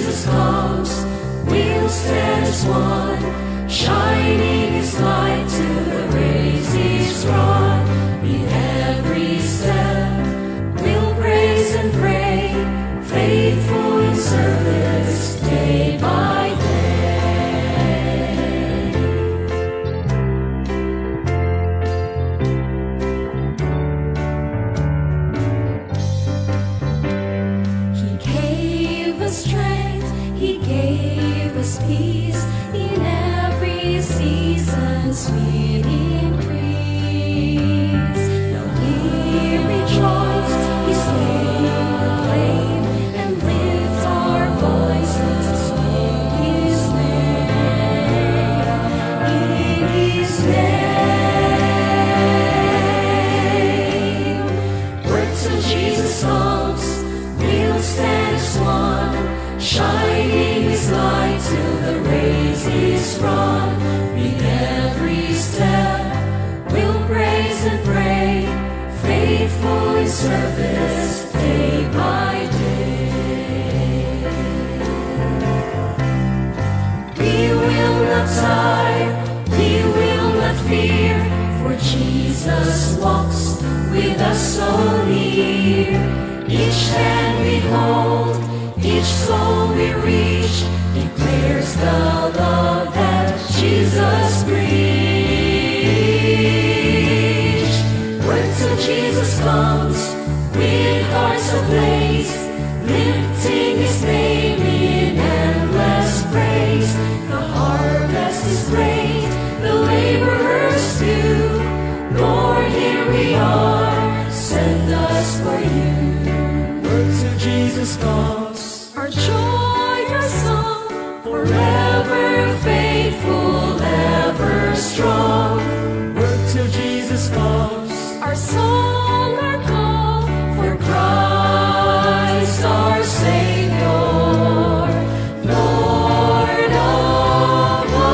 Jesus comes, we'll stand as one, shining His light to the race He's run. In every step, we'll praise and pray, faithful in service, day by day. He gave us strength, He gave us peace, in every season sweet increase. Now we rejoice, His name proclaim, and lift our voices to His name. In His name, word till Jesus comes, we'll stand as one, shining His light till the race is run. With every step, we'll praise and pray, faithful in service, day by day. We will not tire, we will not fear, for Jesus walks with us so near. Each hand we hold, each soul we reach, declares the love that Jesus preached. Word till Jesus comes, with hearts ablaze, lifting His name in endless praise. The harvest is great, the laborers few. Lord, here we are, send us for you. Word till Jesus comes, our joy, our song, forever faithful, ever strong. Word till Jesus comes, our song, our call, for Christ our Savior, Lord of all.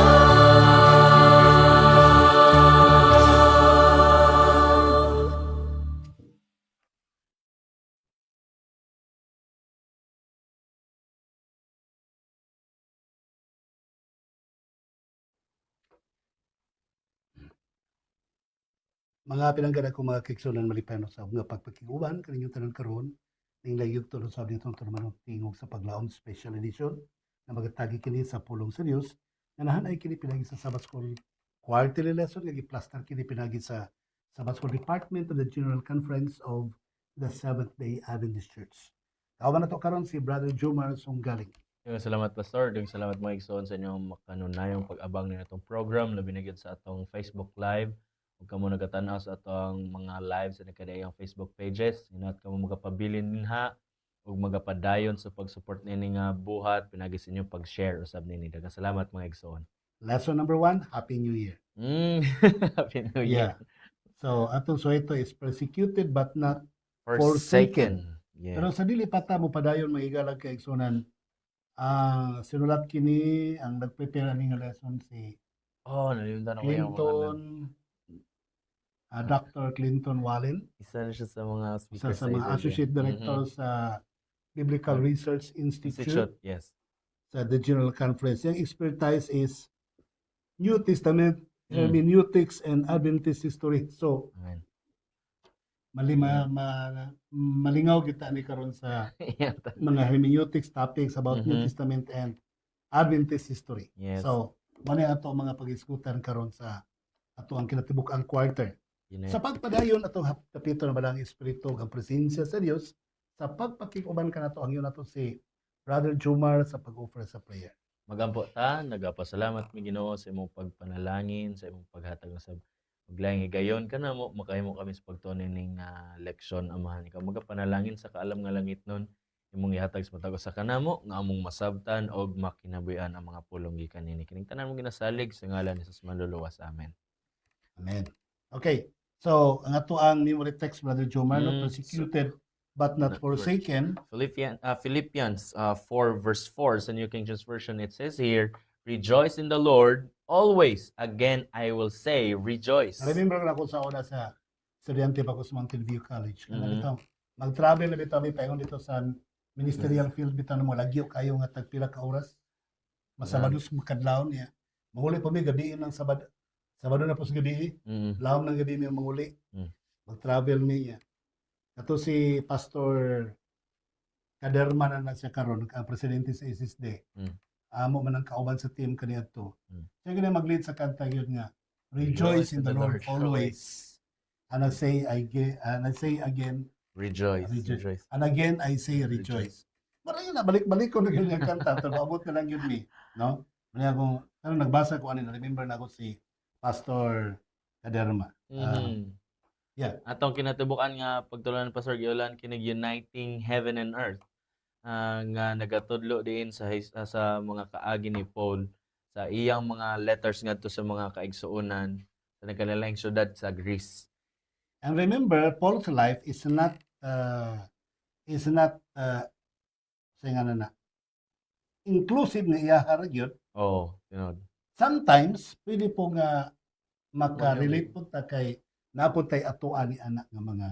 Mga pinanggara ko mga kiksunan malipano sa mga pagpakiguban kaninyong tanan karon ning layog tulod sa ditong turmanong tingog sa paglaom special edition na magatagi kini sa pulong sa Dios na nahanay kini pinagi sa Sabbath School quarterly lesson nga giplaster kini pinagi sa Sabbath School Department of the General Conference of the Seventh-day Adventist Church. Kawan na to karon si Brother Jomar Sunggaling. Yung salamat Pastor, yung salamat mga igsoon sa inyong makanunayong pag-abang nila itong program, labi na gyud sa atong Facebook Live. Huwag ka mo nagatanaw sa atong mga live sa nakadayang Facebook pages. Inat ka mo magapabilin dinha ug magapadayon sa pag-support nini nga buhat, pinagi sa inyong pag-share usab nini. Daghang salamat mga igsoon. Lesson number 1, Happy New Year. Happy New Year. Yeah. So atong suheto is persecuted but not forsaken. Pero Yes. sa dili pata mo padayon maigalag kay igsunan. Sinulat kini ang nag-prepare ani nga lesson si Oh, nalimutan ko yung Clinton, Dr. Clinton Wallen, isa na siya sa mga isa speakers sa mga ACB. associate director sa Biblical Research Institute Yes. sa the General Conference. Yung expertise is New Testament, Mm. hermeneutics, and Adventist history. So, Amen. malingaw kita ni karon sa Yan. mga hermeneutics topics about New Mhm. Testament and Adventist history. Yes. So, mani ato ang mga pag-iskutan karon sa ato ang kinatibuk-ang quarter. Yun na Sa pagpadayon atong kapitulo ng Balang Espiritu ang presensya sa Dios, sa pagpakikuban ka nato ang yun nato si Brother Jomar sa pag-offer sa prayer. Magampo ta, nagapasalamat mi Ginoo sa imong pagpanalangin, sa imong paghatag ng sab maglaing higayon kana mo makahimo kami sa pagtuon ning leksyon amahan ikaw magapanalangin sa kaalam nga langit nun imong ihatag sa matag sa kanamo nga among masabtan og makinabuhian ang mga pulong gikan nini kining tanan mong ginasalig sa ngalan ni Jesus manluluwas. Amen. Amen. Okay. So, ang ato ang memory text, Brother Jomar, no, Mm, persecuted but not not forsaken. Philippians 4 verse 4 sa New King James Version, it says here, rejoice in the Lord always. Again, I will say, rejoice. Remember na ako sa una sa estudyante pa ko sa Mountain View College. Kana Mhm. bitaw, mag-travel na bitaw mi paingon dito sa ministerial field bitan mo lagyo kayo nga tagpila ka oras. Masabado sa makadlaw niya. Manguli pa mi gabi ng Sabado. Sabado na po sa gabi. Mm. Lawom ng gabi mi manguli. Mm. Mag-travel mi niya. Kato si Pastor Kaderman na siya karon ang presidente sa SSD. Mm. Amo man ang kauban sa team kaniadto. Mm. Siya gani mag-lead sa kanta yun nga. Rejoice in the Lord always. And I say again, Rejoice. Rejoice. Rejoice. and again I say rejoice. Marami na balik-balik ko na ganyan kanta. Abot na lang yun mi, no? Muna ako, ano nagbasa ko ano, remember na ako si Pastor Kaderma. Mhm. yeah. Atong kinatubukan nga pagtulunan pa Pastor Giolan kinig uniting heaven and earth. Nga nagatudlo din sa mga kaagi ni Paul sa iyang mga letters ngadto sa mga kaigsuonan sa nagkalaing syudad sa Greece. And remember, Paul's life is not say nga na inclusive nga iyaharag yun. Oh, tinod. Sometimes, pwede po nga maka-relate po ta kay napod tay atuan ni anak nga mga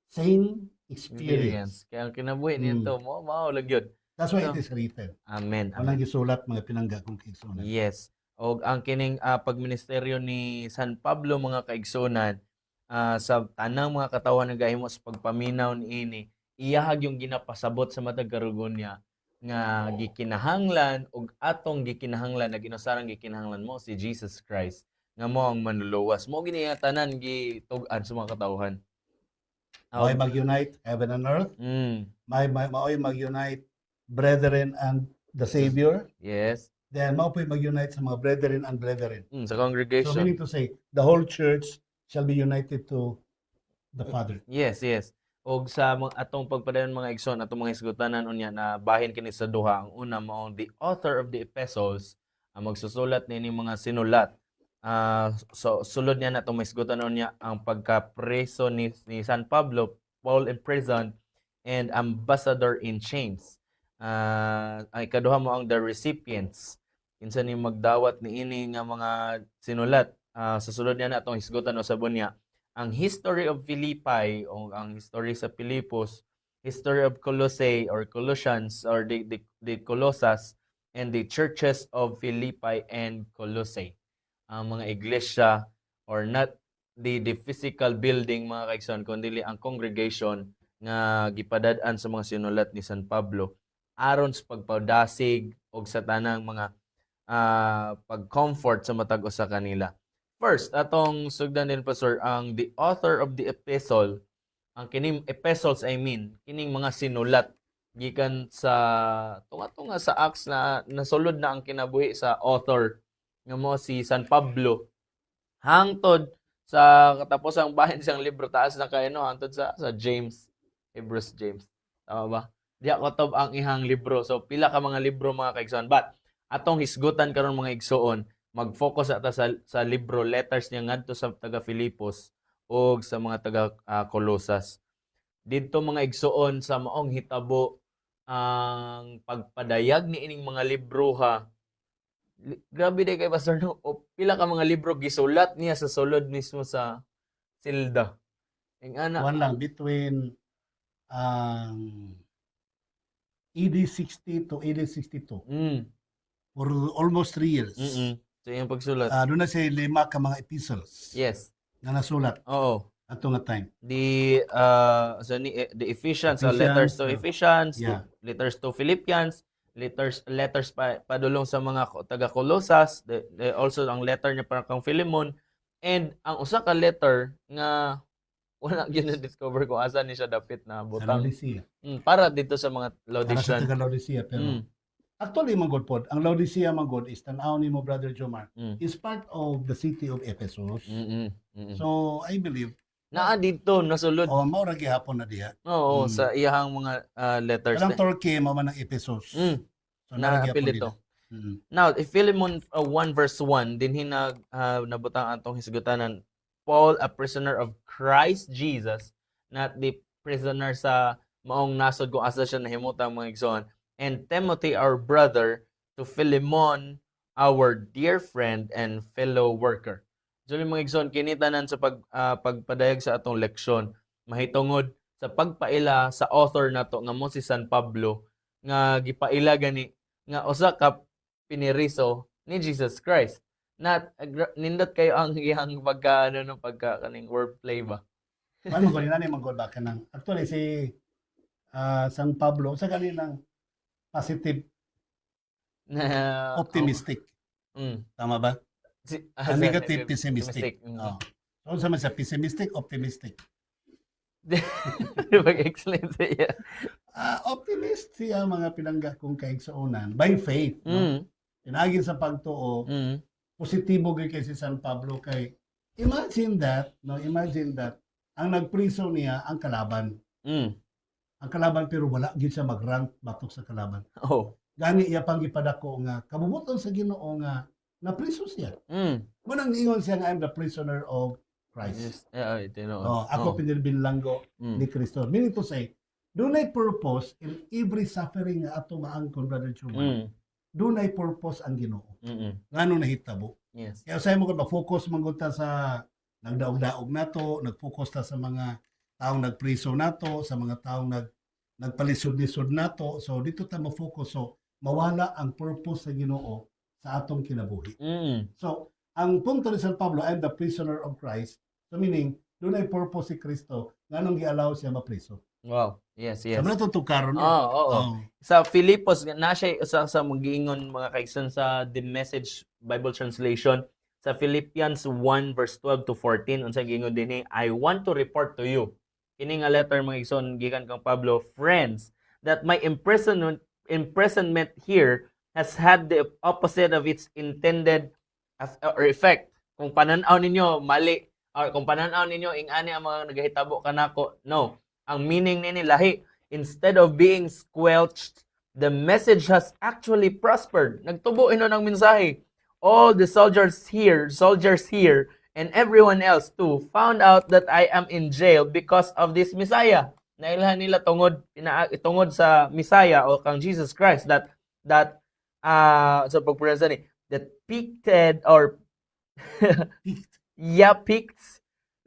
same experience. Kaya ang kinabuhi Mm. nito mo mao lang gyud. That's why So, it is written. Amen. Walang gisulat mga pinangga kong kaigsunan. Yes. O ang kining pagministeryo ni San Pablo mga kaigsunan sa tanang mga katawan nga gahimo sa pagpaminaw niini, iyahag yung ginapasabot sa matag karugon niya nga gikinahanglan ug atong gikinahanglan na ginusarang gikinahanglan mo si Jesus Christ nga mo ang manluluwas. Mo gini nga tanan gitug-an sa mga katawhan. Mao'y mag-unite heaven and earth. Mao'y mag-unite brethren and the Savior. Yes. Then mao'y mag-unite sa mga brethren and brethren. Sa So congregation. meaning to say, the whole church shall be united to the Father. Yes, yes. Og sa atong pagpadayon mga igsoon, atong mga isgutanan unya na bahin kini sa duha. Ang una mao the author of the epistles, ang magsusulat nini mga sinulat. So sulod niya natong mga isgutanan unya ang pagkapreso ni San Pablo, Paul in prison, and ambassador in chains. Ang ikaduha mo ang the recipients. Kinsa ni magdawat niini nga mga sinulat. Sa sulod niya natong isgutan o sabon niya ang history of Philippi o ang history sa Pilipos, history of Colossae or Colossians or the Colossas and the churches of Philippi and Colossae. Ang mga iglesia or not the physical building mga kaigsoon kundi ang congregation nga gipadad-an sa mga sinulat ni San Pablo aron sa pagpadasig og sa tanang mga pag-comfort sa matag usa kanila. First, atong sugdan din Pastor, ang the author of the epistle, ang kining epistles kining mga sinulat gikan sa tunga-tunga sa Acts na nasulod na ang kinabuhi sa author nga mo si San Pablo. Hangtod sa katapos ang bahin siyang libro taas na kay hangtod sa James, Hebrews James. Tama ba? Diya kotob ang ihang libro. So pila ka mga libro mga kaigsoon. But atong hisgutan karon mga igsoon, mag-focus ata sa libro letters niya ngadto sa taga Filipos o sa mga taga Colosas. Dito mga igsuon sa maong hitabo ang pagpadayag ni ining mga libro ha. Grabe day kay Pastor no. O pila ka mga libro gisulat niya sa sulod mismo sa silda. Ing ana One lang between AD 60 to AD 62 for almost 3 years. So yung pagsulat. Doon na siya 5 ka mga epistles Yes. na nasulat Oo. ato nga time. The Ephesians, letters to Ephesians, yeah. letters to Philippians, letters padulong sa mga taga Colosas, also ang letter niya para kang Philemon, and ang usa ka letter nga wala gyud na discover ko asa ni siya dapit na Sa butang. Laodicea. Para dito sa mga Para sa Laodicean. taga Laodicea. Pero actually, manggod pod, ang Laodicea manggod is tanaw ni mo Brother Jomar, is part of the city of Ephesus. So, I believe, Naa dito nasulod. mao ra gihapon na diha. Oo, sa iyahang mga letters. Kanang Turkey mao man ang Ephesus. So, Na-apil ito. Now, if Philemon 1 verse 1, dinhi nabutang atong hisgutanan, Paul, a prisoner of Christ Jesus, not the prisoner sa maong nasod kung asa siya nahimutang mga igsoon, and Timothy, our brother, to Philemon, our dear friend and fellow worker. So, mga igsoon, kinitanan sa pagpadayag sa atong leksyon, mahitungod sa pagpaila sa author nato nga mo si San Pablo nga gipaila gani nga usa ka piniriso ni Jesus Christ. Nindot kayo ang iyang pagka ano no pagka kaning wordplay ba? Ano ko nila ni manggol ba kanang actually si San Pablo sa kaninang positive Na optimistic. Tama ba? Negative pessimistic. Oh. So sa man sa pessimistic optimistic. Pag-explain sa iya. Optimist siya mga pinangga kong kaigsuonan by faith. No? Pinagin sa pagtuo, positibo gyud kay si San Pablo kay imagine that ang nagpriso niya ang kalaban. Ang kalaban pero wala gyud siya mag-rank batok sa kalaban. Oh. Gani iya pang gipadako nga kabubuton sa Ginoo nga napriso siya. Munang niingon siya nga I'm the prisoner of Christ. Yes. Yeah, Ako pinilbinlanggo ni Kristo. Meaning to say, dunay purpose in every suffering nga ato maangkon, Brother Chuman. Dunay purpose ang Ginoo. Ngano nahitabo. Yes. Kaya usahay mo kung focus mangunta sa nagdaog-daog nato, nag-focus ta sa mga taong nagpriso nato, sa mga taong nagpalisod-lisod nato. So dito ta mo-focus. So mawala ang purpose sa Ginoo sa atong kinabuhi. So ang punto ni San Pablo, I'm the prisoner of Christ. So meaning, doon ay purpose si Kristo, nganong gi-allow siya mapriso. Wow. Yes. Sa mga tutukaron. Sa Filipos, na siya sa mag-iingon mga kaigsoon sa The Message Bible Translation, sa Philippians 1 verse 12 to 14, unsay giingon dinhi, I want to report to you. Kini nga letter mga kaigsoon gikan kang Pablo, friends, that my imprisonment here has had the opposite of its intended or effect. Kung pananaw ninyo mali, or kung pananaw ninyo ingani ang mga nagahitabo kanako, no. Ang meaning nini lahi. Instead of being squelched, the message has actually prospered. Nagtubo ino ng mensahe. All the soldiers here, and everyone else too, found out that I am in jail because of this Messiah. Nailhan nila tungod sa Messiah o kang Jesus Christ that sa pagprensa ni that piqued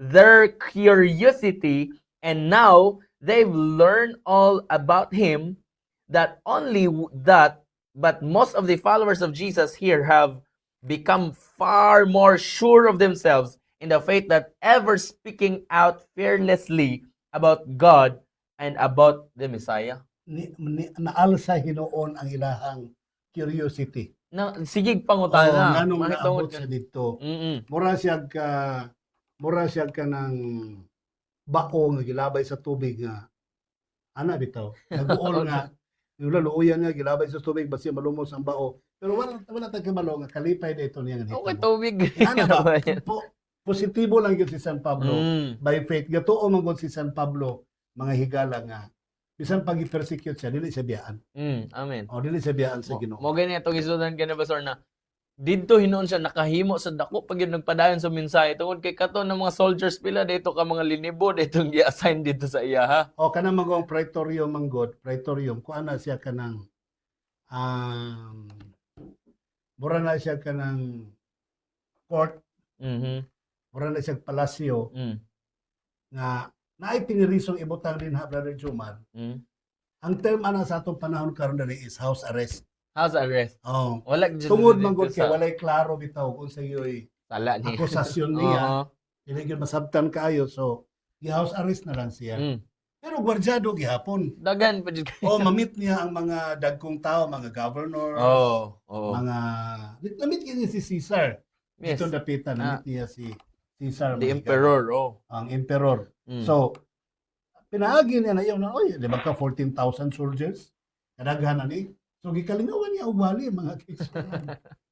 their curiosity, and now they've learned all about him. That only that, but most of the followers of Jesus here have become far more sure of themselves in the faith that ever speaking out fearlessly about God and about the Messiah. Naalsa hinoon ang ilahang curiosity. Sigig pangutana. Nganong naabot sa dito. Mura siya ka ng bako nga gilabay sa tubig nga ana bitaw. Naguol nga yung laluoyan nga gilabay sa tubig basi malumos ang bao. Pero wala tayong malo nga kalipay dito niya nga. Okay, tubig. Ana ba? Positibo lang yun si San Pablo. By faith. Gatuo man gud si San Pablo mga higala nga bisan pag i-persecute siya, dili siya biyaan. Amen. Dili siya biyaan sa Ginoo. Mo gani atong isudan kani Pastor na didto hinuon siya nakahimo sa dako pag yun nagpadayon sa mensahe tungod kay kato ng mga soldiers pila dito ka mga linibo dito gi-assign dito sa iya ha. Kanang magong praetorium manggod, praetorium kuana siya kanang mura na siya kanang court. Mura na siya palasyo. Nga naay pinirisong ibutang din ha, Brother Juman. Ang term ana sa atong panahon karon dali is house arrest. House arrest. Wala tungod man gud kay walay klaro bitaw kung sa iyo'y sala niya. Akusasyon niya. Dili gyud masabtan kaayo so gi-house arrest na lang siya. Pero gwardyado gihapon. Dagan pa jud. Mamit niya ang mga dagkong tao, mga governor. Mga namit niya si Caesar. Yes. Dito dapitan namit niya si Caesar. The emperor, ang emperor. So, pinaagi niya na yun na, di ba ka 14,000 soldiers? Kadaghan na ni. So, gikalingawan niya uwali mga kaisonan.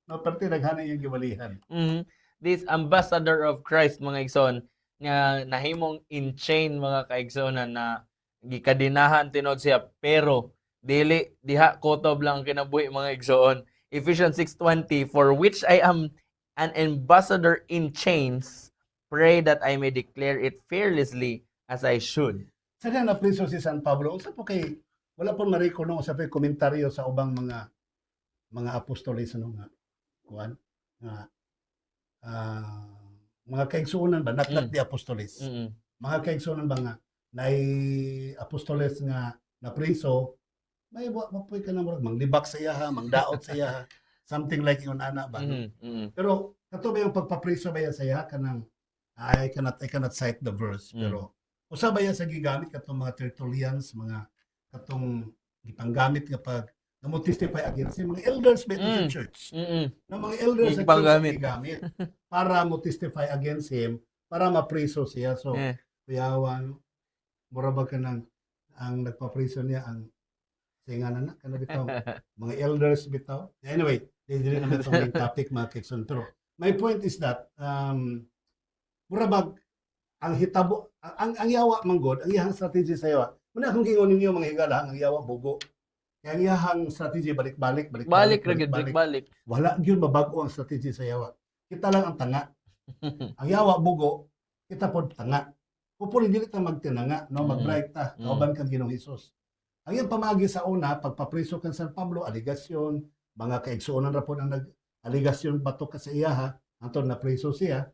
Parte naghanay yung giwalihan. This ambassador of Christ, mga igsoon, nga nahimong in chain mga kaigsonan na gikadinahan tinod siya, pero diha kotob lang kinabuhi mga igsoon. Ephesians 6:20, for which I am an ambassador in chains, pray that I may declare it fearlessly as I should. Sana na priso si San Pablo. Unsa po kay wala po mariko no sa komentaryo sa ubang mga apostoles nga kuan nga mga kaigsuonan ba naklat di apostoles. Mga kaigsuonan ba nga nay apostoles nga na preso, may mapoy ka na murag manglibak sa iya, mangdaot sa iya, something like yun ana ba. No? Pero kato ba yung pagpapreso ba yan sa iya kanang I cannot cite the verse pero usa ba yan sa gigamit katong mga Tertullians, mga katong gipanggamit nga pag namo testify against him, mga elders ba ito sa church. Na mga elders sa church Gipanggamit. gigamit para mo testify against him, para mapreso siya. So, kuyawa, no? Mura ba ka nang ang nagpapreso niya ang singanan na kana bitaw mga elders bitaw. Anyway, hindi naman itong main topic mga kekson. Pero my point is that mura ba ang hitabo ang yawa manggod, ang iyang strategy sa yawa. Muna akong gingon ninyo mga higala, ang yawa bugo. Kaya ang iyang strategy balik-balik. Balik balik. Wala gyud mabago ang strategy sa yawa. Kita lang ang tanga. Ang yawa bugo, kita pod tanga. Pupuli dili ta magtinanga, no, mag-bright ta, kauban kang Ginoong Hesus. Ang iyang pamagi sa una, pagpapriso kan San Pablo, aligasyon, mga kaigsuonan ra pod ang nag-aligasyon batok ka sa iyaha, anton na priso siya.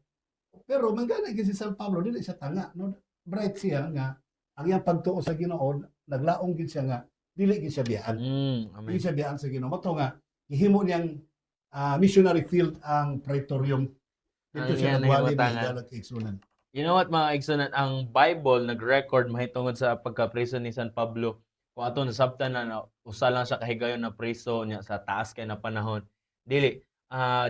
Pero manggana gyud si San Pablo dili siya tanga, no. Bright siya nga ang iyang pagtuo sa Ginoo, naglaong gyud siya nga dili gyud siya biyaan. Dili siya biyaan sa Ginoo. Mato nga gihimo niyang missionary field ang praetorium. Dito siya nagwali mga kaigsuonan. You know what mga igsunan, ang Bible nag-record mahitungod sa pagka-preso ni San Pablo. Kung ato nasabtan na usa lang siya kahigayon na preso niya sa taas kay na panahon. Dili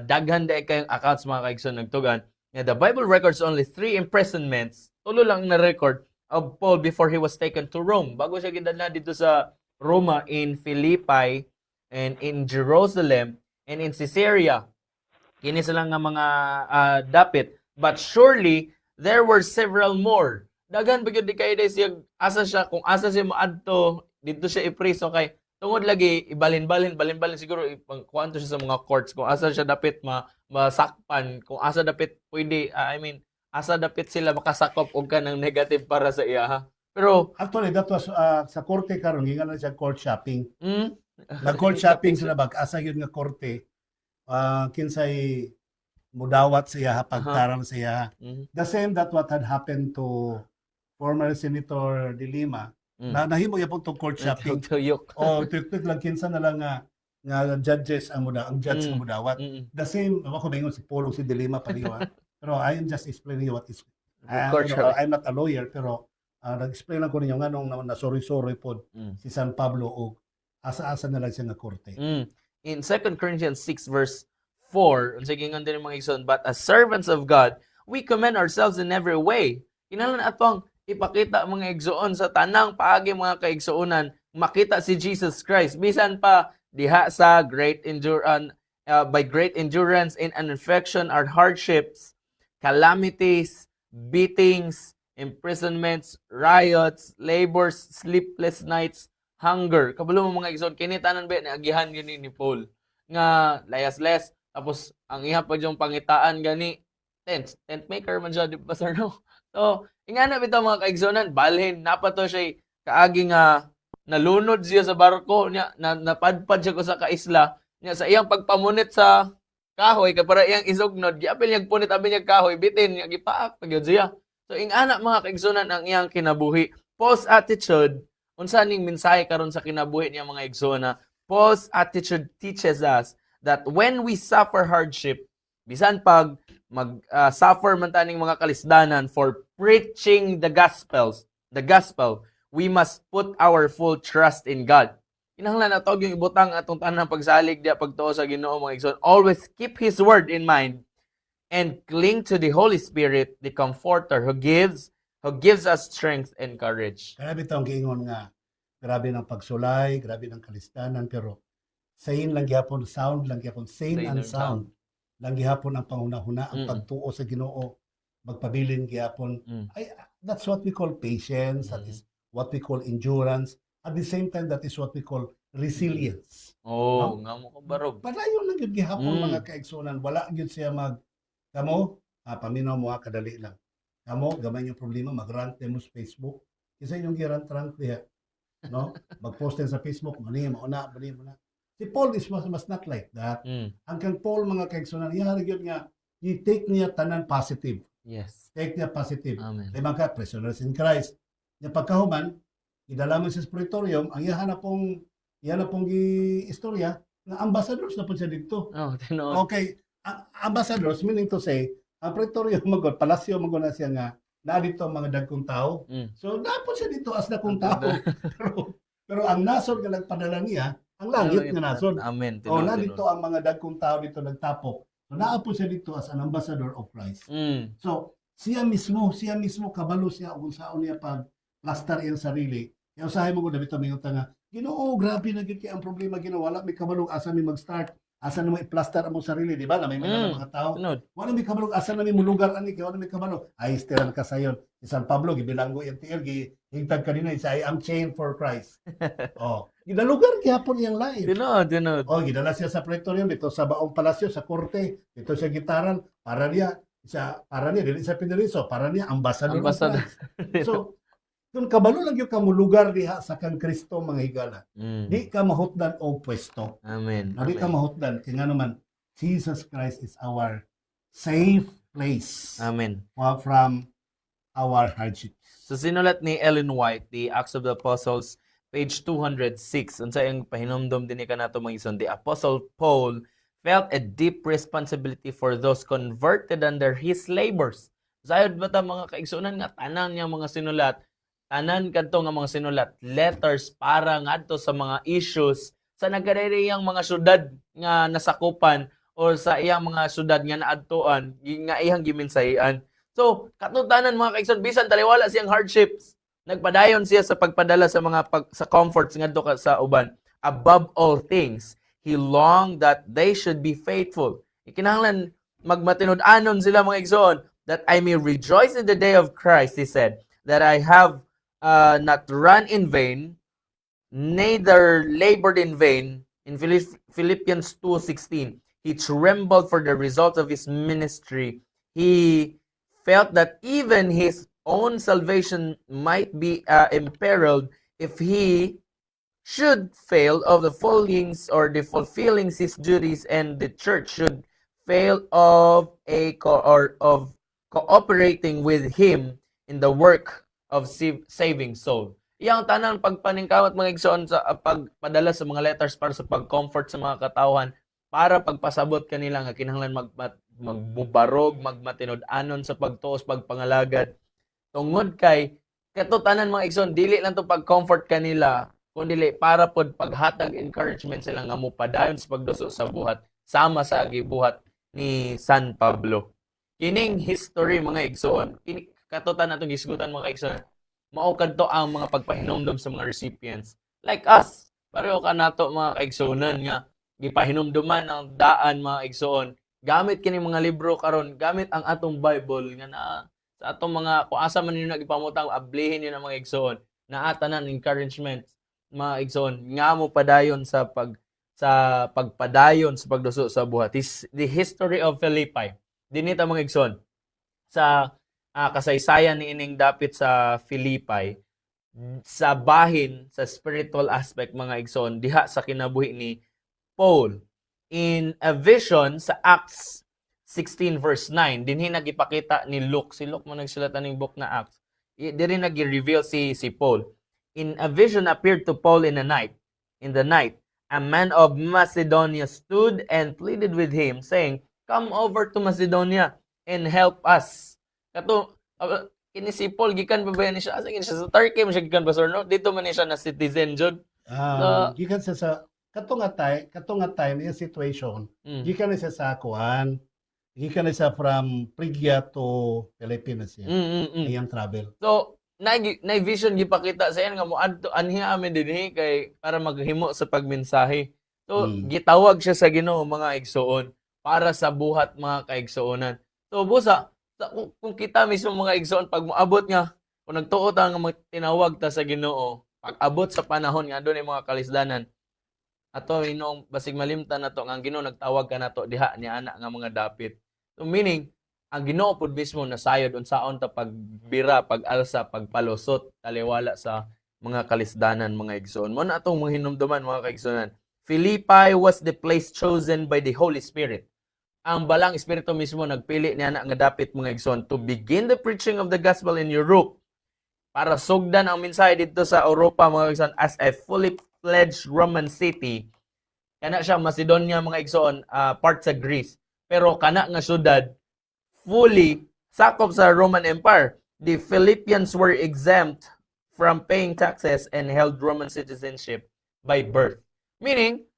daghan day kayong accounts mga kaigsunan nagtugan. The Bible records only 3 imprisonments. Tulo lang na record of Paul before he was taken to Rome. Bago siya gidala dito sa Roma, in Philippi, and in Jerusalem, and in Caesarea. Kini sila nga mga dapit. But surely there were several more. Daghan ba gyud di kay siya asa siya kung asa siya moadto dito siya ipriso kay tungod lagi ibalhin-balhin siguro kuanto siya sa mga courts kung asa siya dapit masakpan, kung asa dapit pwede asa dapit sila makasakop og kanang negative para sa iya ha. Pero actually that was sa korte karon gingan siya court shopping. Nag-court shopping sila bag asa gyud nga korte kinsay mudawat siya pagtarang siya. The same that what had happened to former Senator De Lima. Nahimo yapon tong court shopping. Tuyok lang kinsa na lang nga judges ang judge ang mudawat. The same ako maingon si Polo si De Lima pariwa. Pero I am just explaining what is I'm not a lawyer pero nag-explain lang ko ninyo nga nung nasori-sori pod si San Pablo o asa-asa na lang siya nga korte. In 2 Corinthians 6 verse 4, sige nga din mga igsoon, but as servants of God, we commend ourselves in every way. Kinahanglan atong ipakita mga igsoon sa tanang paagi mga kaigsuonan, makita si Jesus Christ. Bisan pa diha sa great endurance, by great endurance in an infection or hardships, calamities, beatings, imprisonments, riots, labors, sleepless nights, hunger. Kabalo mo mga igsoon, kini tanan ba naagihan yun ni Paul nga layas-les. Tapos, ang iha pa yung pangitaan gani, tent maker man siya, di ba sir, no? So, ingana bitaw mga kaigsonan, balhin, napato siya, kaaging nalunod siya sa barko, niya, napadpad siya ko sa kaisla, niya, sa iyang pagpamunit sa kahoy, kaya para iyang isugnod, giapil niyang punit, abi niyang kahoy, bitin, niya, gipaak, pagyod siya. So, ingana mga kaigsonan, ang iyang kinabuhi. Paul's attitude, unsa ning mensahe karon sa kinabuhi niya mga igsoona, Paul's attitude teaches us that when we suffer hardship, bisan pag mag-suffer man taning mga kalisdanan for preaching the gospel, we must put our full trust in God. Kinahanglan nato yung ibutang atong tanang pagsalig dia pagtuo sa Ginoo mga igsoon. Always keep His word in mind and cling to the Holy Spirit, the Comforter who gives us strength and courage. Kaya bitong giingon nga grabe ng pagsulay, grabe ng kalisdanan pero sane lang gihapon, sound lang gihapon, sane and sound lang gihapon ang pangunahuna, ang pagtuo sa Ginoo, magpabilin gihapon. That's what we call patience, that is what we call endurance, at the same time that is what we call resilience. Nga mo ko barog. Padayon lang yun gihapon mga kaigsunan, wala yun siya kamo, paminaw mo kadali lang. Kamo, gamay yung problema, mag-rant mo sa Facebook, isa yung girant-rant diya. No? Mag-post sa Facebook, mali mo na. Si Paul is mas not like that. Ang kang Paul mga kaigsunan, ihari yun nga, i-take niya tanan positive. Yes. Take niya positive. Amen. Limang ka, prisoners in Christ. Nya pagkahuman, idala man sa Praetorium, ang iya na pong istorya nga ambassadors na po siya dito. Oh, tinuod. Okay, ambassadors meaning to say, ang Praetorium magod, palasyo magod na siya nga naa dito ang mga dagkong tao. Mm. So dapat siya dito as dagkong tao. pero ang nasod nga nagpadala niya, ang langit nga nasod. Amen. O Tinuod, na tinuod. dito ang mga dagkong tao dito nagtapok. So naa po siya dito as an ambassador of Christ. Mm. So siya mismo kabalo siya kung saan niya pag plaster iyang sarili. Kaya usahay mo ko dito mingon nga, Ginoo, grabe na gid kay ang problema Ginoo, wala mi kabalog asa mi mag-start. Asa na mo i-plaster ang mong sarili, di ba? Na may mga tao. Tinuod. Wala mi kabalog asa na mi mulugar ani kay wala mi kabalog. Ay still ka sayon. Si San Pablo gibilanggo yung TL hingtag kanina isa I am chained for Christ. Oh, gidalugar gyapon iyang life. Tinuod, tinuod. Oh, gidala siya sa Praetorium dito sa Baong Palasyo sa korte. Dito siya gitaran para niya dili sa piniriso, para niya ambassador. of Ambassador. Christ. So, kung kabalo lang yung kamulugar diha sa kang Kristo mga higala, Mm. di ka mahutdan og pwesto. Amen. Di ka Amen. mahutdan kaya nga naman Jesus Christ is our safe place Amen. from our hardships. So sinulat ni Ellen White, the Acts of the Apostles, page 206, unsa yung pahinumdum din ni kanato mga ison, the Apostle Paul felt a deep responsibility for those converted under his labors. Sayod ba ta mga kaigsunan nga tanan niya mga sinulat, tanan kadto nga mga sinulat, letters para ngadto sa mga issues sa nagkareriyang mga syudad nga nasakupan or sa iyang mga syudad nga naadtuan nga iyang giminsahian. So, katutanan mga kaigsoon, bisan taliwala siyang hardships, nagpadayon siya sa pagpadala sa mga sa comforts ngadto sa uban. Above all things, he longed that they should be faithful. Ikinahanglan magmatinud-anon sila mga igsoon, that I may rejoice in the day of Christ, he said, that I have not run in vain, neither labored in vain. In Philippians 2:16, he trembled for the results of his ministry. He felt that even his own salvation might be imperiled if he should fail of the fallings or the fulfilling his duties, and the church should fail of of cooperating with him in the work of saving soul. Iyang tanang pagpaningkamot mga igsoon sa pagpadala sa mga letters para sa pag-comfort sa mga katawhan, para pagpasabot kanila nga kinahanglan magbubarog, magmatinud-anon sa pagtuos, pagpangalagad. Tungod kay katutanan mga igsoon, dili lang to pag-comfort kanila, kundi para pod paghatag encouragement sila nga mupadayon sa pagduso sa buhat sama sa gibuhat ni San Pablo. Kining history mga igsoon, katutan natong gisgutan mga igsoon, mao kadto ang mga pagpahinumdom sa mga recipients like us. Pareho ka nato mga kaigsuonan nga gipahinumduman ang daan mga igsoon. Gamit kini mga libro karon, gamit ang atong Bible nga na sa atong mga kung asa man ninyo nagipamutang ablihin niyo na mga igsoon. Naa tanan encouragement mga igsoon nga mo padayon sa pagpadayon sa pagduso sa buhat. The history of Philippi. Dinita mga igsoon sa kasaysayan ni ining dapit sa Philippi, sa bahin, sa spiritual aspect mga igsoon, diha sa kinabuhi ni Paul. In a vision sa Acts 16 verse 9, dinhi nagipakita ni Luke. Si Luke mo nagsulat ning book na Acts. Diri nagi-reveal si Paul. In a vision appeared to Paul in the night, a man of Macedonia stood and pleaded with him, saying, "Come over to Macedonia and help us." Kato, kini si Paul, gikan pa ba ni siya? Asa siya sa Turkey, man siya gikan pa, sir, no? Dito man ni siya na citizen, Jud. Gikan siya sa kato nga time yung situation. Gikan na siya sa kuan. Gikan na siya from Phrygia to Philippines siya. Iyang travel. So, na vision gipakita sa yan nga mo adto anhiya amin dinhi kay para maghimo sa pagmensahe. So, gitawag siya sa Ginoo mga igsoon para sa buhat mga kaigsuonan. So, busa kung kita mismo mga igsoon, pag moabot nga, kung nagtuot ang tinawag ta sa Ginoo, pag abot sa panahon nga doon yung mga kalisdanan, ato inong basig malimtan nato nga ang Ginoo nagtawag ka nato diha ni ana nga mga dapit. So meaning, ang Ginoo pud mismo nasayod unsaon ta pagbira, pag-alsa, pagpalusot, taliwala sa mga kalisdanan mga igsoon. Mo na atong mga hinumduman mga kaigsoonan. Philippi was the place chosen by the Holy Spirit. Ang balang espiritu mismo nagpili niya na nga dapit mga igsoon to begin the preaching of the gospel in Europe. para sugdan ang mensahe dito sa Europa mga igsoon as a fully fledged Roman city. Kana siya Macedonia mga igsoon, part sa Greece. Pero kana nga syudad fully sakop sa Roman Empire. The Philippians were exempt from paying taxes and held Roman citizenship by birth. Meaning,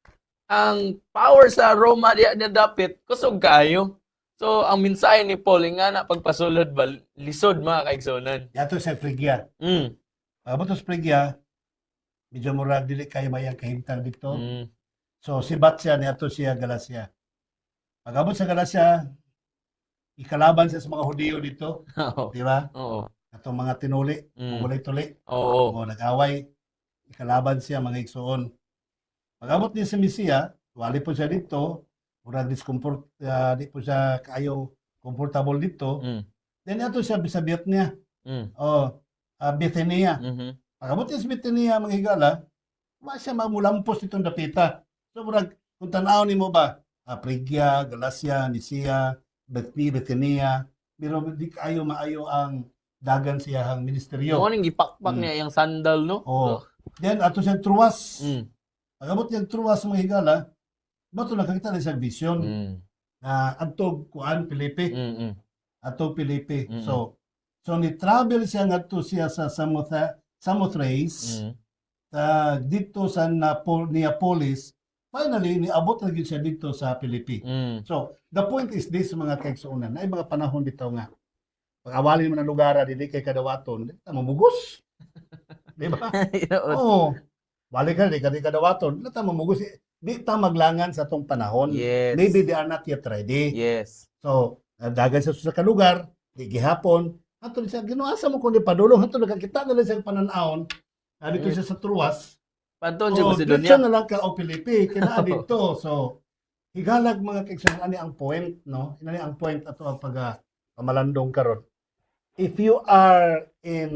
ang power sa Roma diya na dapit kusog kaayo. So ang mensahe ni Paul nga na pagpasulod ba lisod mga kaigsonan. Yato sa Phrygia. Pagabot sa Phrygia, medyo murag dili kayo mayang kahimtang dito. So sibat siya niadto siya Galacia. Pagabot sa Galacia, ikalaban siya sa mga Hudiyo dito, Oo. di ba? Oo. Atong mga tinuli, mulay tuli. Oo. O nag-away, ikalaban siya mga igsoon. Pag-abot niya sa Misia, wali po siya dito, murag discomfort, di po siya kayo comfortable dito. Then ato siya sa Bithynia, Bithynia. Pag-abot niya sa Bithynia, mga higala, siya mamulampos itong dapita. So murag, kung tanaw ni mo ba, Phrygia, Galacia, Misia, Bithynia, pero di kayo maayo ang dagan siyang ministeryo. Mo ning gipakpak niya yung sandal no? Oh. Then ato siyang Truwas. Pagabot niyang Truwas mga higala, bato nakakita na siyang vision na adtog kuan Pilipi. Adtog Pilipi. So ni travel siya ngadto siya sa Samothrace dito sa Neapolis. Finally, niabot na gyud siya dito sa Pilipi. So, the point is this mga kaigsuonan, na mga panahon bitaw nga pag-awalin mo ng lugar, dili kay kadawaton, mamugos. Di ba? Oo. Balik ka, di kadawaton, di mamugos. Di ta maglangan sa tong panahon. Yes. Maybe they are not yet ready. Yes. So, dagan sa kalugar, di gihapon, ato siya, ginuasa mo kung di padulong, ato nakakita nila siya pananahon, dito siya sa Truwas. Panton siya Dito Macedonia. na lang ka o Pilipi, kina dito. So, higalag mga kaigsuonan, ani ang point, no? Ani ang point ato ang pamalandong karon. If you are in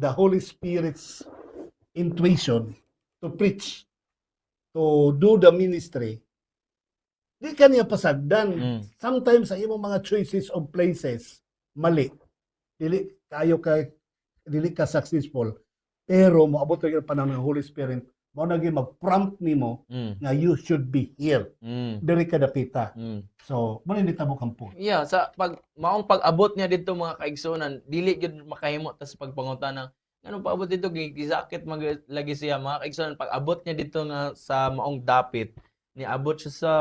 the Holy Spirit's intuition to preach, to do the ministry, di ka niya pasagdan. Sometimes sa imong mga choices of places, mali. Dili ka successful. Pero moabot yung panahon ng Holy Spirit, mo naging mag-prompt nimo nga you should be here. Diri ka dapita. So, mo ni tabo kampo. Yeah, sa maong pag-abot niya dito mga kaigsunan, dili gyud makahimo tas pagpangutana. Ano paabot dito gisakit maglagi siya mga kaigsunan pag-abot niya dito nga sa maong dapit. Niabot siya sa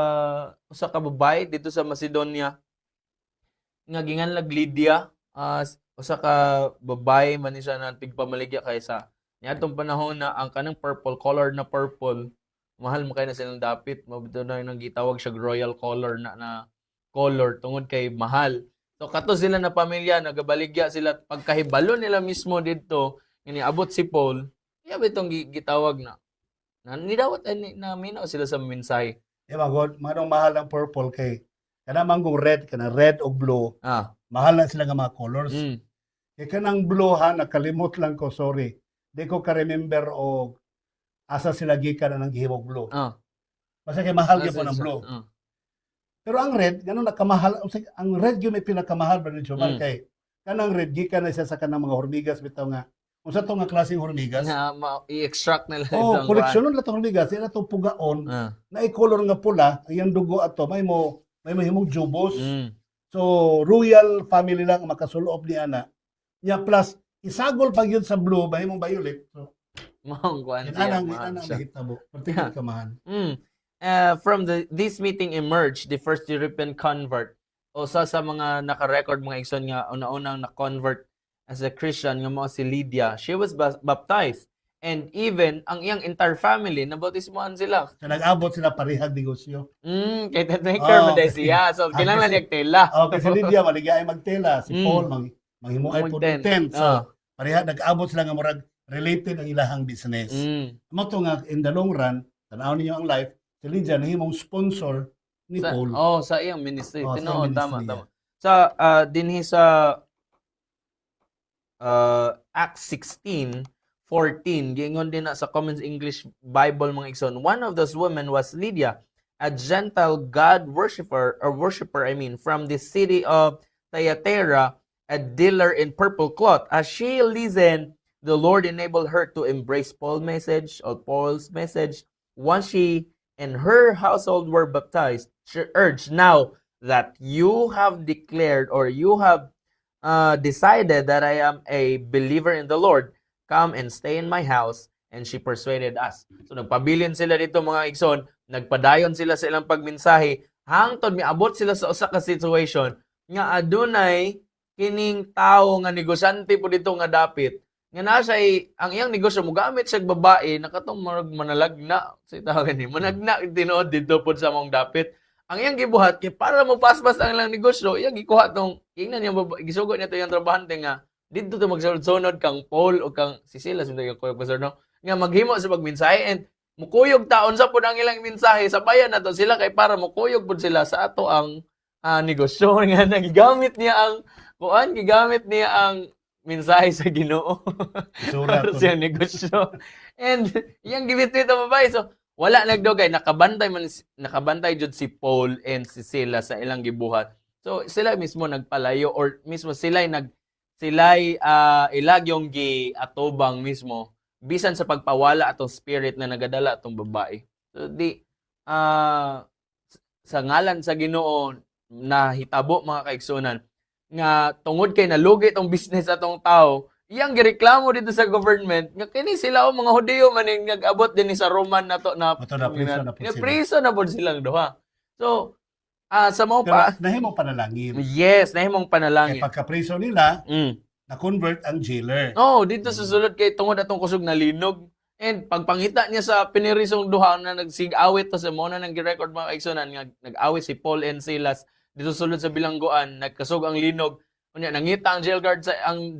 usa ka babae dito sa Macedonia. Nga ginganlag Lydia, usa ka babae man siya na tigpamaligya kaysa niadtong panahon na ang kanang purple color na purple mahal mo kay na silang dapit mabito na nang gitawag siya royal color na color tungod kay mahal. So kato sila na pamilya nagabaligya sila pagkahibalo nila mismo didto nga niabot si Paul iya bitong gitawag na nidawat na minaw sila sa mensahe. God, manong mahal ang purple kay kana manggong red kana red o blue. Mahal na sila nga mga colors. Kay kanang blue ha nakalimot lang ko sorry. Di ko ka-remember o asa sila gikan na ng gihimog blue. Basta kay mahal gyud po ng blue. Pero ang red, ganun nakamahal. Ang red yung may pinakamahal ba rin kay kanang red gikan na siya sa kanang mga hormigas bitaw nga. Unsa to nga klaseng hormigas? Na i-extract nila itong koleksyonon la tong hormigas, ila to pugaon na i-color nga pula, ang dugo ato may mahimong jubos. So royal family lang makasuloob ni ana. Nya plus isagol pag yun sa blue, mahimong violet. So Mong kuan siya. inanang hitabo. Particular kamahan. From this meeting emerged the first European convert. Usa sa mga naka-record mga igsoon nga una-unang na-convert as a Christian nga mao si Lydia. She was baptized and even ang iyang entire family nabautismohan sila. So nag-abot sila parihag negosyo. Kay Tatmaker mo dahil siya. So kinahanglan niya tela. Kasi Lydia maligay magtela, si Paul manghimuay po ng tent. So parihag nag-abot sila nga murag related ang ilahang business. Mo to nga in the long run, tanaw ninyo ang life, si Lydia nahimong sponsor ni Paul. Sa iyang ministry. Sa Tinood, ministry, tama. Sa dinhi sa Acts 16:14 giingon din na sa Common English Bible mga igsoon, one of those women was Lydia, a Gentile God worshipper from the city of Thyatira, a dealer in purple cloth. As she listened, the Lord enabled her to embrace Paul's message. Once she and her household were baptized, she urged, now that you have declared or you have decided that I am a believer in the Lord, come and stay in my house. And she persuaded us. So nagpabilin sila dito mga igsoon, nagpadayon sila sa ilang pagmensahe, hangtod miabot sila sa usa ka situation nga adunay kining tao nga negosyante po dito nga dapit nga nasa ang iyang negosyo mo gamit siya babae nakatong manalagna sa tawag ni managna tinuod dito pod sa mong dapit. Ang iyang gibuhat kay para mo paspas ang ilang negosyo, iyang gikuha tong ingnan niya gisugot niya to yung trabahante nga dito to magsunod kang Paul o kang Cecilia sunod yung pastor no nga maghimo sa pagmensahe and mukuyog taon sa pud ang ilang mensahe sabayan nato sila kay para mukuyog pud sila sa ato ang negosyo nga gigamit niya ang gigamit niya ang mensahe sa Ginoo Surat para sa negosyo. And yang gibit-bit ang babae so wala nagdugay nakabantay jud si Paul and si Sila sa ilang gibuhat. So sila mismo nagpalayo or mismo sila'y ilag yung giatubang mismo bisan sa pagpawala atong spirit na nagadala atong babae. So sa ngalan sa Ginoo na hitabo mga kaigsunan nga tungod kay nalugi tong business atong tao, iyang gireklamo dito sa government nga kini sila o mga Hudiyo man ning nag-abot din sa Roman nato na Mato na priso na po sila. priso na pod silang duha. So sa mao Pero pa nahimong panalangin. yes, nahimong Kay panalangin. pagka-priso nila, Mm. na-convert ang jailer. Oh, dito sa sulod kay tungod atong kusog na linog. And pagpangita niya sa pinirisong duha na nagsig-awit to sa mo na nang gi-record mga kaigsunan nga nag-awit si Paul and Silas dito sulod sa bilangguan, nagkasog ang linog. Unya nangita ang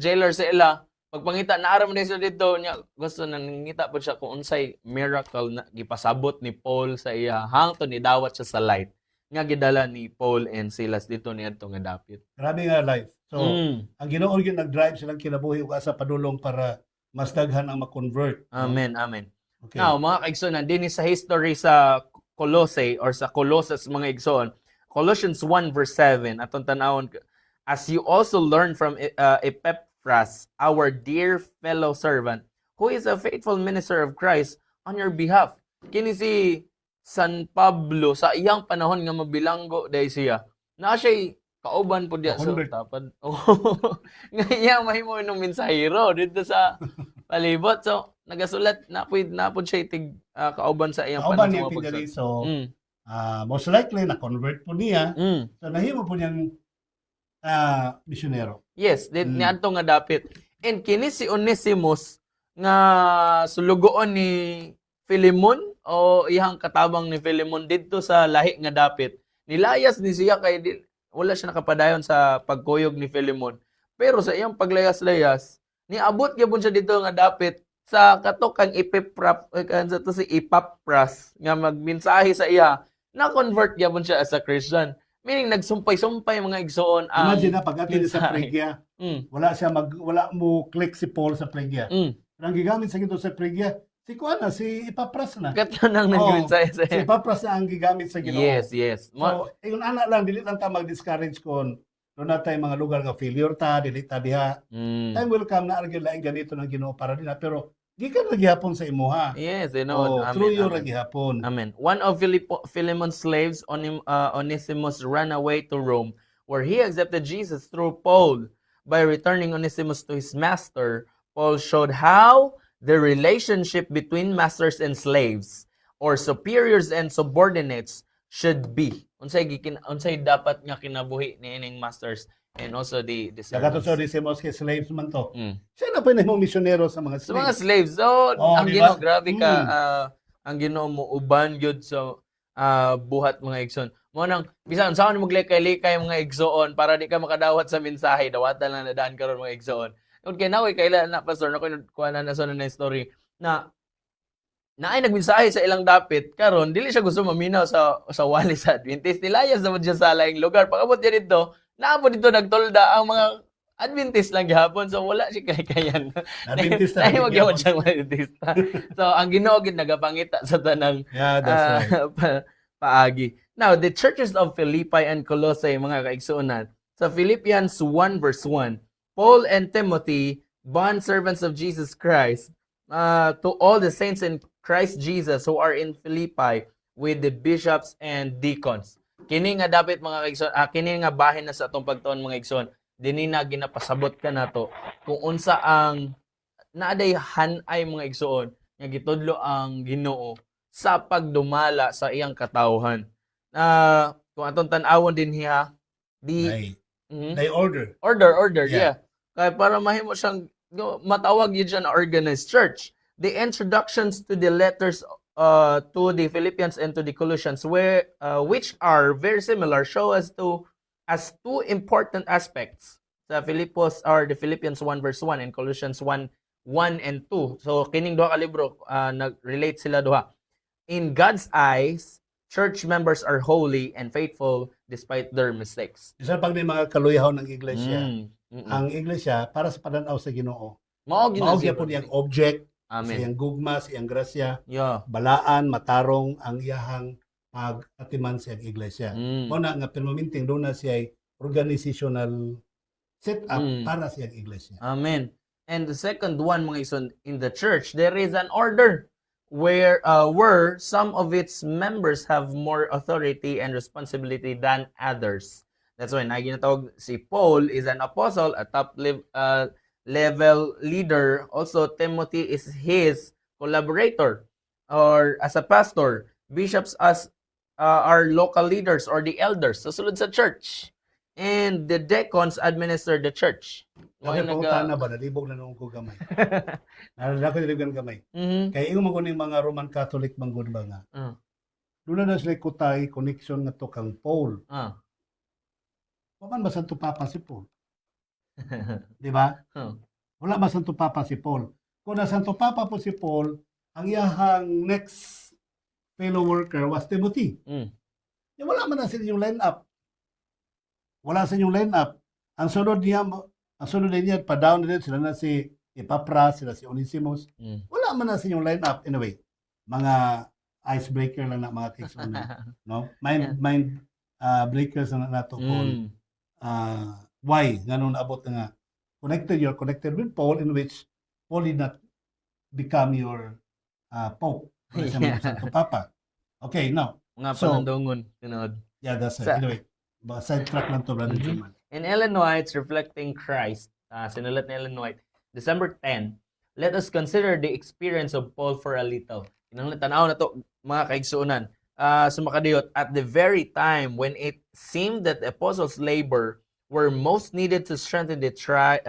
jailer sa ila. Pagpangita naara man sila dito nya gusto nang nangita po siya kung unsay miracle na gipasabot ni Paul sa iya hangtod ni dawat siya sa light nga gidala ni Paul and Silas dito niadto nga dapit. Grabe nga life. So, Mm. ang Ginoo gyud nag-drive silang kinabuhi ug asa padulong para mas daghan ang ma-convert. no? Amen, amen. Okay. Now, mga kaigsoon, din sa history sa Colossae or sa Colossus mga igsoon, Colossians 1 verse 7, atong tanawon, as you also learn from Epaphras, our dear fellow servant, who is a faithful minister of Christ on your behalf. Kini si San Pablo sa iyang panahon nga mabilanggo dahil siya. Na siya kauban po diya sa Convert. tapad. Nga iya mahimo ng mensahero dito sa palibot. So, nagasulat na po siya itig kauban sa iyang Kauban panahon niya sa mga pinali, pagsulat. so Mm. most likely na-convert po niya. Mm. So nahimo po niyang misyonero. Yes, Mm. niadto nga dapit. And kini si Onesimus nga sulugoon ni Philemon o iyang katabang ni Philemon didto sa lahi nga dapit. Nilayas ni siya kay wala siya nakapadayon sa pagkuyog ni Philemon. Pero sa iyang paglayas-layas, niabot gyapon siya dito nga dapit sa katok kang kansa to si Epaphras nga magmensahe sa iya na convert gyapon siya as a Christian. Meaning nagsumpay-sumpay mga igsoon ang Imagine na pag atin sa mensahe. Phrygia, Mm. wala mo click si Paul sa Phrygia. Mm. Pero ang gigamit sa gito sa Phrygia, si Kuana, si Epaphras na. Kato nang Oo. nagmensahe sa Si iya. Epaphras na ang gigamit sa Ginoo. Yes, yes. So, yung anak lang, dili lang ta mag-discourage kung doon na tayo mga lugar nga failure ta, dili ta diha. Time will come na argue laing ganito ng Ginoo para din pero gikan ra gihapon sa imuha. Yes, you know. Oh, through you ra gihapon. Amen. One of Philemon's slaves, Onesimus, ran away to Rome, where he accepted Jesus through Paul. By returning Onesimus to his master, Paul showed how the relationship between masters and slaves, or superiors and subordinates, should be. Unsay dapat nga kinabuhi ni ining masters and also the Nagato servants. sa Onesimus kay slaves man to. Mm. Siya na pa na misyonero sa mga Sa mga slaves. slaves. So, Oh, ang di Ginoo ba? grabe ka ang Ginoo mo uban gyud sa buhat mga igsoon. Mo nang bisan unsaon mo likay-likay mga igsoon para di ka makadawat sa mensahe, dawatan lang na daan karon mga igsoon. Kung kay naway kailan na pastor na kuha na sa na story na naay nagmensahe sa ilang dapit karon dili siya gusto maminaw sa wali sa Adventist, nilayas naman siya sa laing lugar. Pagabot niya dito, naamo dito nagtolda ang mga Adventist lang gihapon, so wala siya kay-kayan. Adventist Nahi na. magyawad siyang Adventista. So, ang Ginoo gid nagapangita sa tanang Yeah, that's right. paagi. Now, the churches of Philippi and Colossae, mga kaigsuonan, sa Philippians 1 verse 1, Paul and Timothy, bond servants of Jesus Christ, to all the saints in Christ Jesus who are in Philippi with the bishops and deacons. Kini nga dapat mga kaigsoon, kini nga bahin na sa atong pagtuon mga igsoon, dinhi na ginapasabot ka nato kung unsa ang naaday hanay mga igsoon nga gitudlo ang Ginoo sa pagdumala sa iyang katawhan. Kung atong tan-awon din hiya, di Mhm. They order. Order, Yeah. yeah. Kaya para mahimo siyang matawag yun siya na organized church. The introductions to the letters to the Philippians and to the Colossians, which are very similar, show us as two important aspects. Sa Philippos are the Philippians 1 verse 1 and Colossians 1 and 2. So kining duha ka libro nag-relate sila duha. In God's eyes, church members are holy and faithful despite their mistakes. Isa pag may mga kaluyahaw ng iglesia, Mm. ang iglesia para sa pananaw sa Ginoo. Mao Mao gyud po niyang object, sa Amen. iyang gugma, sa iyang grasya, Yeah. balaan, matarong ang iyahang pag-atiman sa iyang iglesia. Mm. Mao na nga permanenteng doon na siya organizational setup Mm. para sa iyang iglesia. Amen. And the second one, mga ison, in the church, there is an order where some of its members have more authority and responsibility than others. That's why naginatawag si Paul is an apostle, a top level leader. Also, Timothy is his collaborator or as a pastor. Bishops as are local leaders or the elders sa sulod sa church. And the deacons administer the church. Kasi Mga pangutan na ba, nalibog na nung ko gamay. Nalala ko nalibog ng gamay. Mhm. Kaya ingon mo yung mga Roman Catholic manggod ba nga. Doon na sila kutay, connection nga to kang Paul. Waman ba Santo Papa si Paul? Di ba? Wala ba Santo Papa si Paul? Kung na Santo Papa po si Paul, ang iyahang next fellow worker was Timothy. Wala man na sa inyong line-up. Wala sa inyong line-up. Ang sunod niya, pa-down na din, sila na si Epapras, sila si Onesimus. Wala man na sa inyong line-up. Anyway, mga icebreaker lang na mga takes on no? Mind breakers na nato kung why ganun abot nga you're connected with Paul, in which Paul did not become your Pope or Yeah. Santo Papa. Okay, now Mga So- panandungon. Tinod. yeah, that's it. Sa- Anyway, sidetrack lang to, Brother Mhm. German. In Ellen White's Reflecting Christ, sinulat ni Ellen White, December 10, let us consider the experience of Paul for a little. Inang tanaw na to, mga kaigsuunan. Sumakadiyot, at the very time when it seemed that the apostles' labor were most needed to strengthen the tried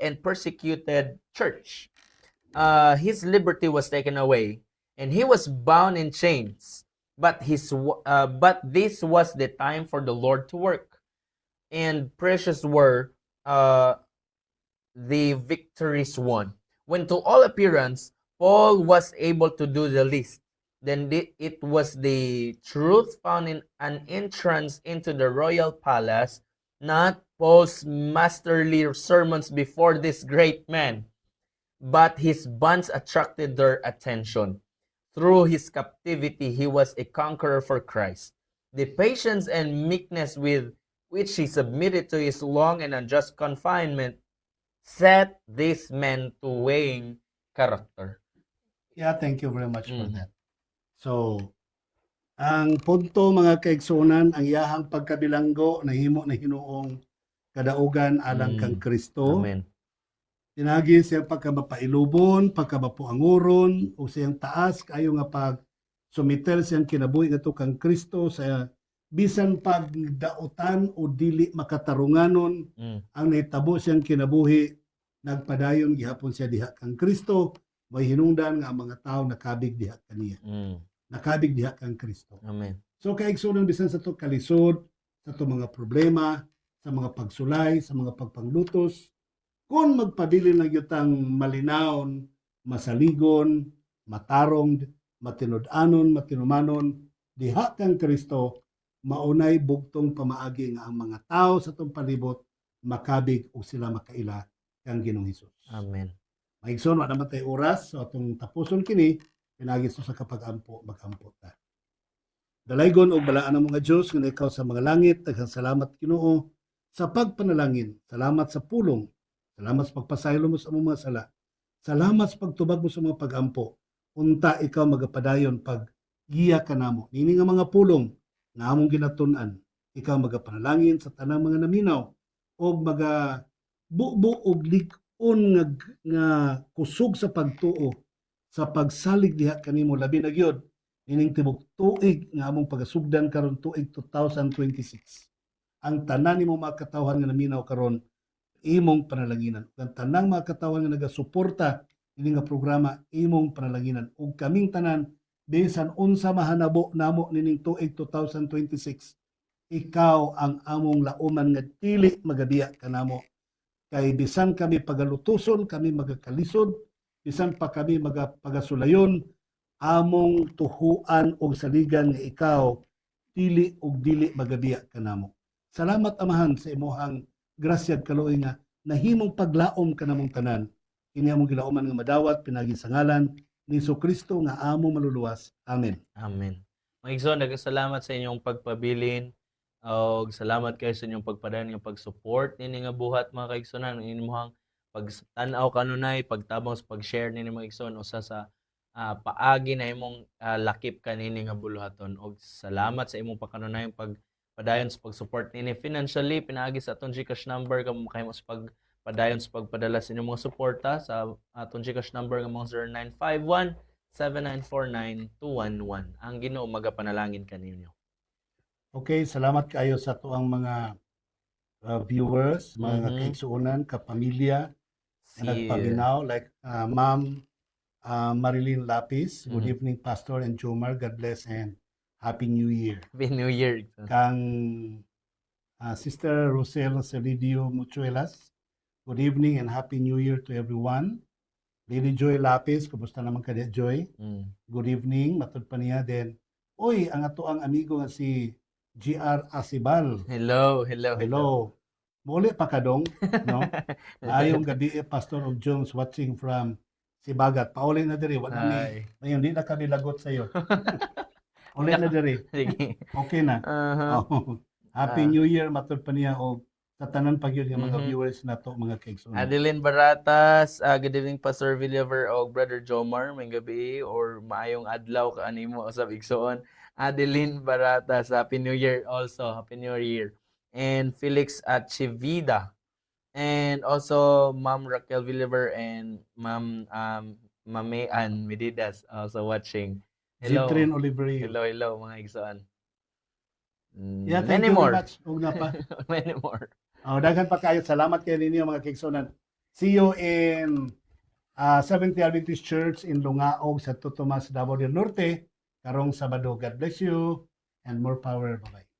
and persecuted church, his liberty was taken away, and he was bound in chains. But this was the time for the Lord to work, and precious were the victories won. When to all appearance Paul was able to do the least, then it was the truth found in an entrance into the royal palace, not Paul's masterly sermons before this great man, but his bonds attracted their attention. Through his captivity, he was a conqueror for Christ. The patience and meekness with which he submitted to his long and unjust confinement set this man to weighing character. Yeah, thank you very much for Mhm. that. So, ang punto mga kaigsunan, ang iyahang pagkabilanggo na himo na hinuong kadaugan alang kang Kristo. Amen. Tinagi siyang pagkabapailubon, pagkabapuanguron, o siyang taas, kayo nga pag sumiter siyang kinabuhi nga to kang Kristo sa bisan pagdautan o dili makatarunganon, ang nahitabo siyang kinabuhi, nagpadayon gihapon siya diha kang Kristo, may hinungdan nga ang mga tao nakabig diha kaniya. Nakabig diha kang Kristo. Amen. So kaigsunan bisan sa to kalisod, sa to mga problema, sa mga pagsulay, sa mga pagpanglutos, kung magpabilin lang yutang malinawon, masaligon, matarong, matinud-anon, matinumanon, diha kang Kristo, maunay bugtong pamaagi nga ang mga tao sa itong palibot makabig o sila makaila kang Ginoong Hesus. Amen. Maigsoon, wala naman tayo oras, so itong tapuson kini, pinagis sa kapag-ampo, mag-ampo ta. Dalaygon o balaan ng mga Diyos, nga ikaw sa mga langit, daghang salamat Ginoo sa pagpanalangin. Salamat sa pulong. Salamat sa pagpasaylo mo sa among mga sala. Salamat sa pagtubag mo sa mga pagampo. Unta ikaw magapadayon pag giya ka namo. Nini nga mga pulong nga among ginatun-an. Ikaw magapanalangin sa tanang mga naminaw o maga bubo og lig-on nga kusog sa pagtuo sa pagsalig diha kanimo labi na gyud ining tibok tuig nga among pagasugdan karon tuig 2026. Ang tanan nimo mga katawhan nga naminaw karon imong panalanginan. Ang tanang mga katawhan nga nagasuporta ini nga programa imong panalanginan ug kaming tanan bisan unsa mahanabo namo nining tuig 2026 ikaw ang among lauman nga dili magabiya kanamo kay bisan kami pagalutuson kami magakalisod bisan pa kami magapagasulayon among tuhuan og saligan nga ikaw dili og dili magabiya kanamo. Salamat amahan sa imuhang grasya ug kaluoy nga nahimong paglaom kanamong tanan. Kini among gilauman nga madawat pinagi sa ngalan ni Jesucristo nga among maluluwas. Amen. Amen. Mga igsoon, nagkasalamat sa inyong pagpabilin o salamat kayo sa inyong pagpadayon nga pag-support nini nga buhat mga kaigsonan ang inyong pagtanaw kanunay pagtabang sa pag-share nini mga igsoon usa sa paagi na imong lakip kanini nga buluhaton og salamat sa imong pagkanunay pagpadayon sa pag-support nini financially pinaagi sa aton GCash number kamo makahimo sa pagpadayon sa pagpadala sa inyong mga suporta sa aton GCash number nga mga 0951-7949-211 ang Ginoo magapanalangin kaninyo. Okay, salamat kayo sa tuang mga viewers, mga Mhm. kaigsuonan, kapamilya, Si na nagpaminaw, like Ma'am Marilyn Lapis. Good Mhm. evening, Pastor and Jomar. God bless and Happy New Year. Happy New Year. Kang Sister Rosel Celidio Muchuelas. Good evening and Happy New Year to everyone. Lady Joy Lapis, kumusta naman ka diya, Joy? Mm. Good evening, matud pa niya din. Oy, ang ato ang amigo nga si GR Asibal. Hello. Hello. Muli pa kadong, no? Ayong gabi Pastor of Jones watching from Sibagat. Pauli na diri, wala ni. Hi. Ngayon di na kami lagot sa iyo. Uli na diri. Sige. Okay na. Oh. Happy New Year matud pa niya og sa tanan pa gyud nga mga Mhm. viewers nato mga kaigsoon. Adeline Baratas, good evening Pastor Villaver o Brother Jomar, may gabi or maayong adlaw ka animo sa igsoon. Adeline Baratas, Happy New Year also, Happy New Year. And Felix Chivida. And also Ma'am Raquel Villaver and Ma'am Mame Ann Medidas also watching. Hello. Zitrin Oliverio. Hello mga igsoon. Yeah, thank Many you more. very much. Ug na pa. Many more. Daghan pa kayo. Salamat kayo ninyo mga kaigsuonan. See you in Seventh-day Adventist Church in Lungaog, Santo Tomas, Davao del Norte karong Sabado. God bless you and more power. Bye-bye.